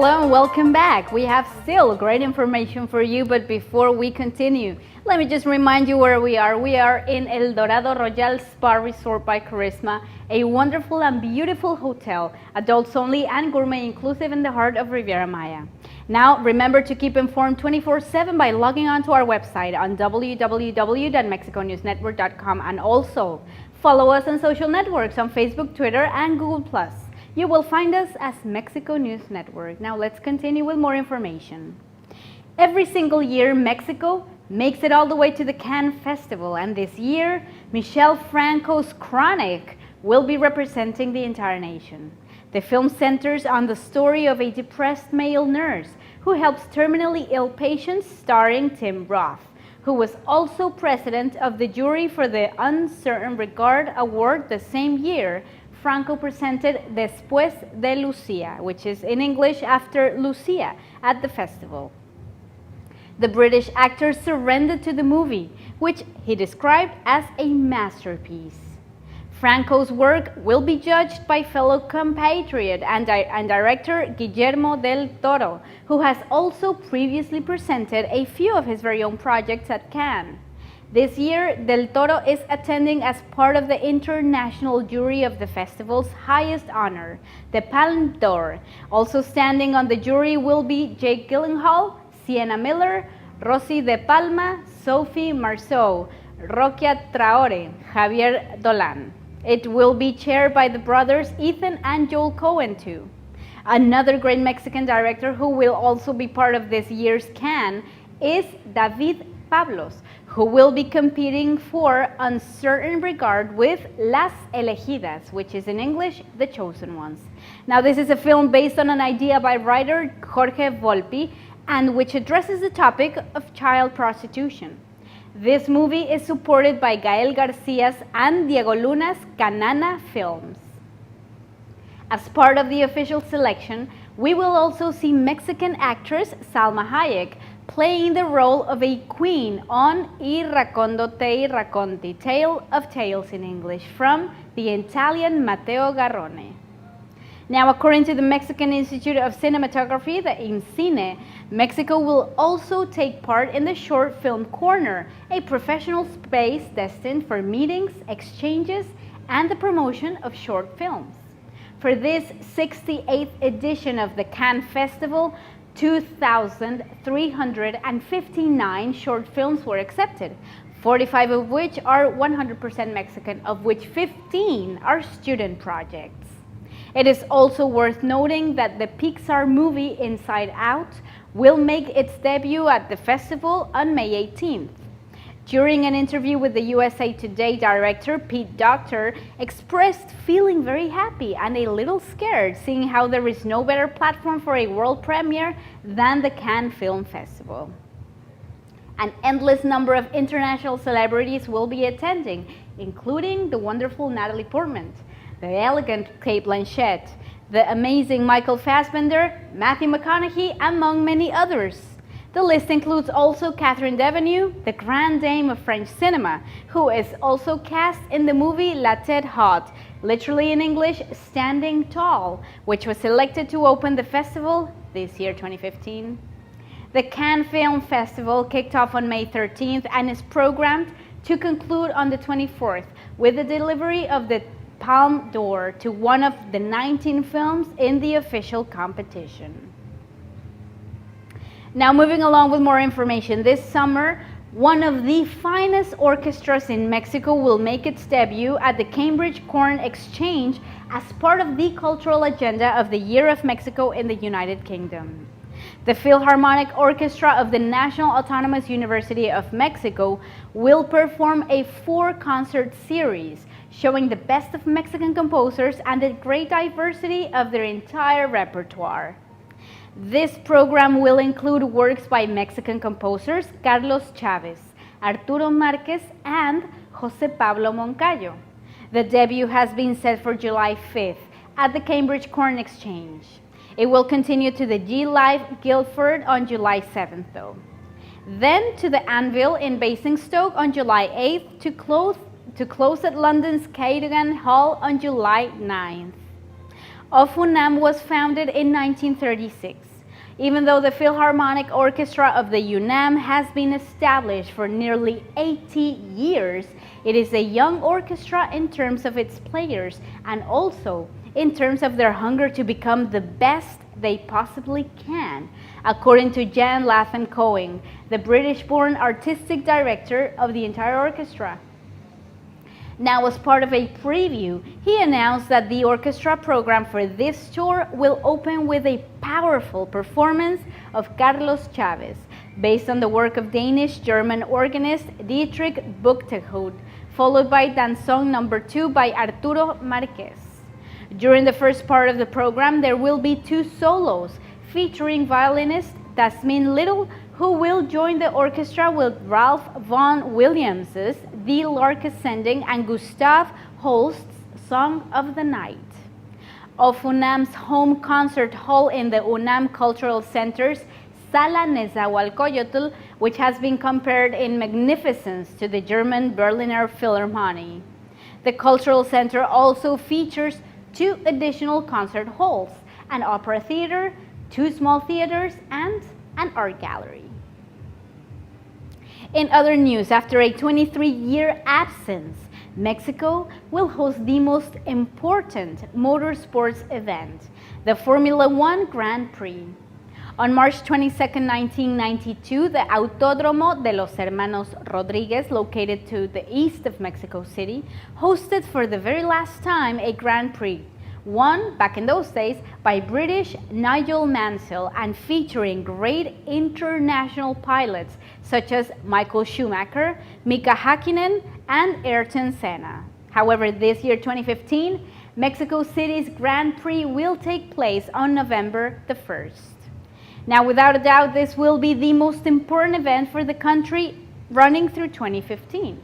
Hello and welcome back. We have still great information for you, but before we continue, let me just remind you where we are. We are in El Dorado Royal Spa Resort by Charisma, a wonderful and beautiful hotel, adults only and gourmet inclusive in the heart of Riviera Maya. Now, remember to keep informed 24/7 by logging on to our website on www.mexiconewsnetwork.com, and also follow us on social networks on Facebook, Twitter, and Google+. You will find us as Mexico News Network. Now let's continue with more information. Every single year, Mexico makes it all the way to the Cannes Festival, and this year, Michel Franco's Chronic will be representing the entire nation. The film centers on the story of a depressed male nurse who helps terminally ill patients, starring Tim Roth, who was also president of the jury for the Uncertain Regard Award the same year Franco presented Después de Lucia, which is in English after Lucia, at the festival. The British actor surrendered to the movie, which he described as a masterpiece. Franco's work will be judged by fellow compatriot and director Guillermo del Toro, who has also previously presented a few of his very own projects at Cannes. This year, Del Toro is attending as part of the international jury of the festival's highest honor, the Palme d'Or. Also standing on the jury will be Jake Gyllenhaal, Sienna Miller, Rosie de Palma, Sophie Marceau, Rokia Traore, Javier Dolan. It will be chaired by the brothers Ethan and Joel Coen too. Another great Mexican director who will also be part of this year's Cannes is David Pablos, who will be competing for Uncertain Regard with Las Elegidas, which is in English, The Chosen Ones. Now, this is a film based on an idea by writer Jorge Volpi, and which addresses the topic of child prostitution. This movie is supported by Gael Garcia's and Diego Luna's Canana Films. As part of the official selection, we will also see Mexican actress Salma Hayek playing the role of a queen on I racconto te I racconti, Tale of Tales in English, from the Italian Matteo Garrone. Now, according to the Mexican Institute of Cinematography, the IMCINE, Mexico will also take part in the Short Film Corner, a professional space destined for meetings, exchanges, and the promotion of short films. For this 68th edition of the Cannes Festival, 2,359 short films were accepted, 45 of which are 100% Mexican, of which 15 are student projects. It is also worth noting that the Pixar movie Inside Out will make its debut at the festival on May 18th. During an interview with the USA Today, director Pete Docter expressed feeling very happy and a little scared, seeing how there is no better platform for a world premiere than the Cannes Film Festival. An endless number of international celebrities will be attending, including the wonderful Natalie Portman, the elegant Cate Blanchett, the amazing Michael Fassbender, Matthew McConaughey, among many others. The list includes also Catherine Deneuve, the Grand Dame of French cinema, who is also cast in the movie La Tête Haute, literally in English, Standing Tall, which was selected to open the festival this year, 2015. The Cannes Film Festival kicked off on May 13th and is programmed to conclude on the 24th with the delivery of the Palme d'Or to one of the 19 films in the official competition. Now, moving along with more information, this summer, one of the finest orchestras in Mexico will make its debut at the Cambridge Corn Exchange as part of the cultural agenda of the Year of Mexico in the United Kingdom. The Philharmonic Orchestra of the National Autonomous University of Mexico will perform a 4-concert series showing the best of Mexican composers and the great diversity of their entire repertoire. This program will include works by Mexican composers Carlos Chávez, Arturo Márquez, and José Pablo Moncayo. The debut has been set for July 5th at the Cambridge Corn Exchange. It will continue to the G Live Guildford on July 7th, though. Then to the Anvil in Basingstoke on July 8th to close at London's Cadogan Hall on July 9th. OFUNAM was founded in 1936. Even though the Philharmonic Orchestra of the UNAM has been established for nearly 80 years, it is a young orchestra in terms of its players and also in terms of their hunger to become the best they possibly can, according to Jan Lathan-Cohen, the British-born artistic director of the entire orchestra. Now, as part of a preview, he announced that the orchestra program for this tour will open with a powerful performance of Carlos Chavez, based on the work of Danish-German organist Dietrich Buxtehude, followed by Danzón No. 2 by Arturo Marquez. During the first part of the program, there will be 2 solos featuring violinist Tasmin Little, who will join the orchestra with Ralph Vaughan Williams' The Lark Ascending and Gustav Holst's Song of the Night. Of UNAM's home concert hall in the UNAM Cultural Center's Sala Nezahualcóyotl, which has been compared in magnificence to the German Berliner Philharmonie. The Cultural Center also features 2 additional concert halls, an opera theater, 2 small theaters, and an art gallery. In other news, after a 23-year absence, Mexico will host the most important motorsports event, the Formula One Grand Prix. On March 22, 1992, the Autódromo de los Hermanos Rodríguez, located to the east of Mexico City, hosted for the very last time a Grand Prix, won back in those days by British Nigel Mansell and featuring great international pilots such as Michael Schumacher, Mika Hakkinen, and Ayrton Senna. However, this year, 2015, Mexico City's Grand Prix will take place on November the 1st. Now, without a doubt, this will be the most important event for the country running through 2015.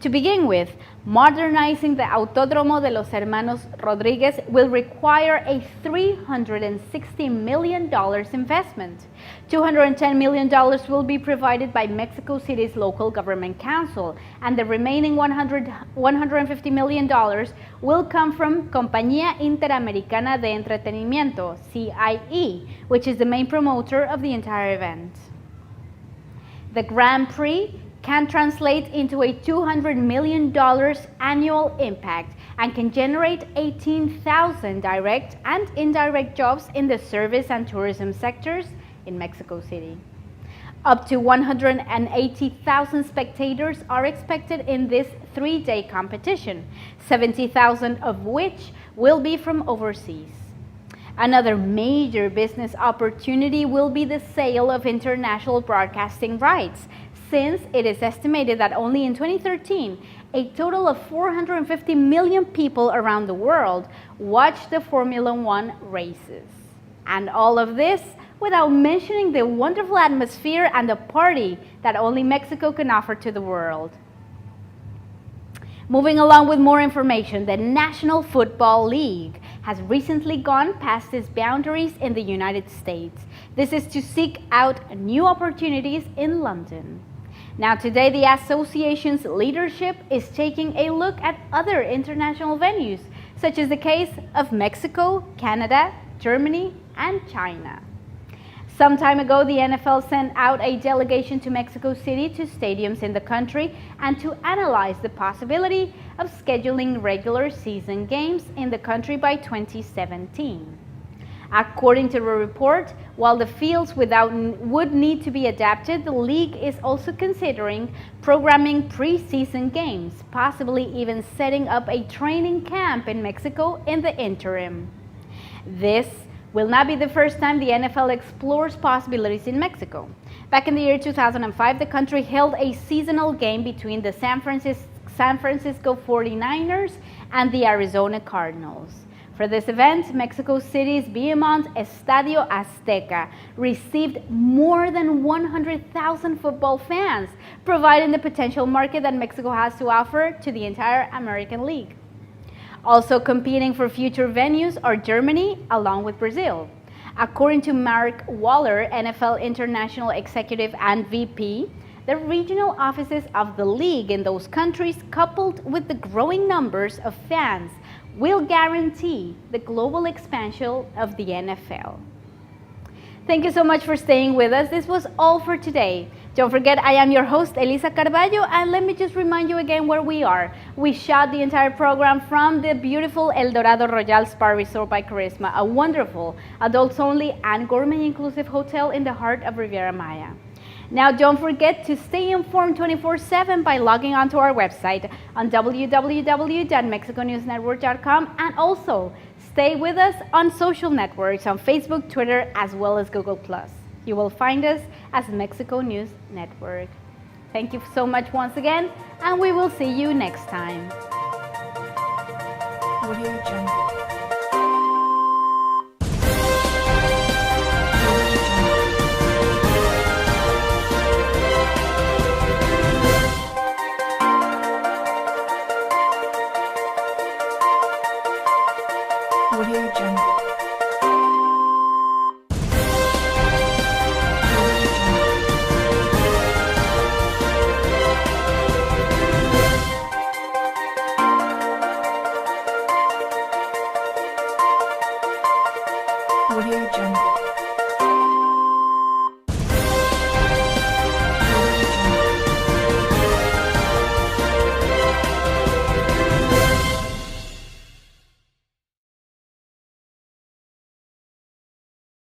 To begin with, modernizing the Autódromo de los Hermanos Rodríguez will require a $360 million investment. $210 million will be provided by Mexico City's local government council, and the remaining $150 million will come from Compañía Interamericana de Entretenimiento, CIE, which is the main promoter of the entire event. The Grand Prix can translate into a $200 million annual impact and can generate 18,000 direct and indirect jobs in the service and tourism sectors in Mexico City. Up to 180,000 spectators are expected in this 3-day competition, 70,000 of which will be from overseas. Another major business opportunity will be the sale of international broadcasting rights, since it is estimated that only in 2013, a total of 450 million people around the world watched the Formula One races. And all of this without mentioning the wonderful atmosphere and the party that only Mexico can offer to the world. Moving along with more information, the National Football League has recently gone past its boundaries in the United States. This is to seek out new opportunities in London. Now, today, the association's leadership is taking a look at other international venues, such as the case of Mexico, Canada, Germany, and China. Some time ago, the NFL sent out a delegation to Mexico City to stadiums in the country and to analyze the possibility of scheduling regular season games in the country by 2017. According to the report, while the fields would need to be adapted, the league is also considering programming preseason games, possibly even setting up a training camp in Mexico in the interim. This will not be the first time the NFL explores possibilities in Mexico. Back in the year 2005, the country held a seasonal game between the San Francisco 49ers and the Arizona Cardinals. For this event, Mexico City's Behemoth Estadio Azteca received more than 100,000 football fans, providing the potential market that Mexico has to offer to the entire American League. Also competing for future venues are Germany along with Brazil. According to Mark Waller, NFL International Executive and VP, the regional offices of the league in those countries, coupled with the growing numbers of fans, will guarantee the global expansion of the NFL. Thank you so much for staying with us. This was all for today. Don't forget, I am your host, Elisa Carballo, and let me just remind you again where we are. We shot the entire program from the beautiful El Dorado Royal Spa Resort by Charisma, a wonderful adults-only and gourmet-inclusive hotel in the heart of Riviera Maya. Now, don't forget to stay informed 24/7 by logging onto our website on www.mexiconewsnetwork.com, and also stay with us on social networks on Facebook, Twitter, as well as Google+. You will find us as Mexico News Network. Thank you so much once again, and we will see you next time. Audio Jungle. Audio Jungle.